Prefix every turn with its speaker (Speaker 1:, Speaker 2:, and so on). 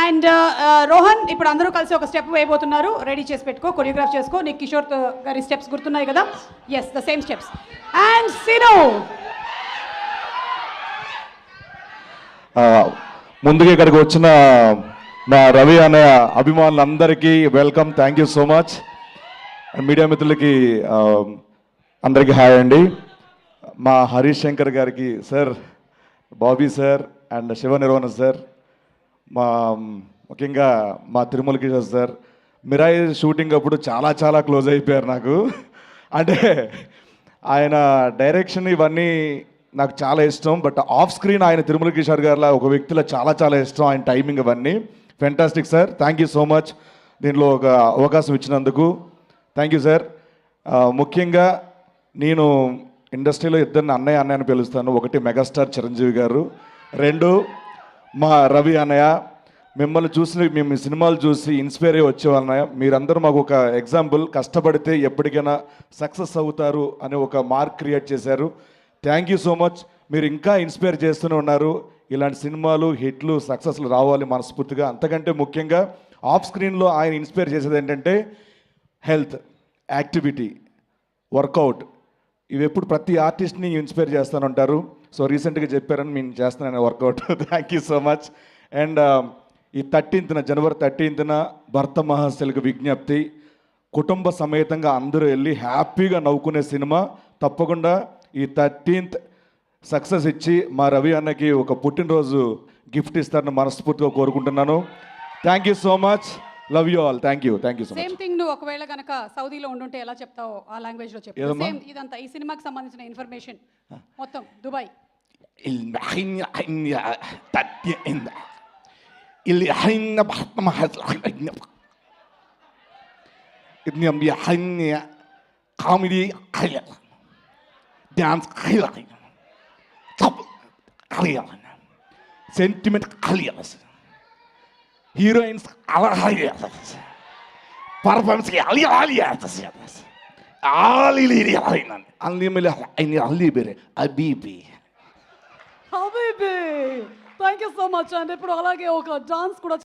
Speaker 1: And Rohan ఇప్పుడు అందరూ కలిసి ఒక స్టెప్ వేయబోతున్నారు. రెడీ చేసి పెట్టుకో, కొరియోగ్రాఫ్ చేసుకో. నీకు కిషోర్ గారి స్టెప్స్ గుర్తున్నాయి కదా? Yes, the same steps. And సిను.
Speaker 2: ముందుగా ఇక్కడికి వచ్చిన మా రవి అనే అభిమానులందరికీ welcome, thank you so much. Media మిత్రులకి అందరికీ హాయ్ అండి. మా హరీష్ శంకర్ గారికి sir, Bobby sir and Shiva నిర్వహణ సార్, మా ముఖ్యంగా మా తిరుమల కిషోర్ సార్, మిరాయి షూటింగ్ అప్పుడు చాలా చాలా క్లోజ్ అయిపోయారు నాకు. అంటే ఆయన డైరెక్షన్ ఇవన్నీ నాకు చాలా ఇష్టం. బట్ ఆఫ్ స్క్రీన్ ఆయన తిరుమల కిషోర్ గారిలా ఒక వ్యక్తిలో చాలా చాలా ఇష్టం. ఆయన టైమింగ్ ఇవన్నీ fantastic sir. Thank you so much దీనిలో ఒక అవకాశం ఇచ్చినందుకు. Thank you sir. ముఖ్యంగా నేను ఇండస్ట్రీలో ఇద్దరిని అన్నయ్య అని పిలుస్తాను. ఒకటి మెగాస్టార్ చిరంజీవి గారు, రెండు మా రవి అన్నయ్య. మిమ్మల్ని చూసి, మేము సినిమాలు చూసి ఇన్స్పైర్ అయ్యి వచ్చేవాళ్ళన్నయ్య. మీరందరూ మాకు ఒక ఎగ్జాంపుల్. కష్టపడితే ఎప్పటికైనా సక్సెస్ అవుతారు అని ఒక మార్క్ క్రియేట్ చేశారు. Thank you so much. మీరు ఇంకా ఇన్స్పైర్ చేస్తూనే ఉన్నారు. ఇలాంటి సినిమాలు హిట్లు సక్సెస్లు రావాలి మనస్ఫూర్తిగా. అంతకంటే ముఖ్యంగా ఆఫ్ స్క్రీన్లో ఆయన ఇన్స్పైర్ చేసేది ఏంటంటే హెల్త్, యాక్టివిటీ, వర్కౌట్. ఇవి ఎప్పుడు ప్రతి ఆర్టిస్ట్ని ఇన్స్పైర్ చేస్తూనే ఉంటారు. సో రీసెంట్గా చెప్పారని నేను చేస్తున్నాను workout. Thank you so much. And ఈ 13th జనవరి 13th భర్త మహాశైలకు విజ్ఞప్తి, కుటుంబ సమేతంగా అందరూ వెళ్ళి హ్యాపీగా నవ్వుకునే సినిమా. తప్పకుండా ఈ 13th సక్సెస్ ఇచ్చి మా రవి అన్నకి ఒక పుట్టినరోజు గిఫ్ట్ ఇస్తారని మనస్ఫూర్తిగా కోరుకుంటున్నాను. Thank you so much. Love you all. Thank you so much.
Speaker 1: Same thing నువ్వు ఒకవేళ కనుక సౌదీలో ఉండుంటే ఎలా చెప్తావో ఆ లాంగ్వేజ్లో చెప్పు. సేమ్ ఇదంతా ఈ సినిమాకి సంబంధించిన ఇన్ఫర్మేషన్ మొత్తం Dubai.
Speaker 2: Comedy dance sentiment heroines performance
Speaker 1: thank you so much. And ఇప్పుడు అలాగే ఒక డాన్స్ కూడా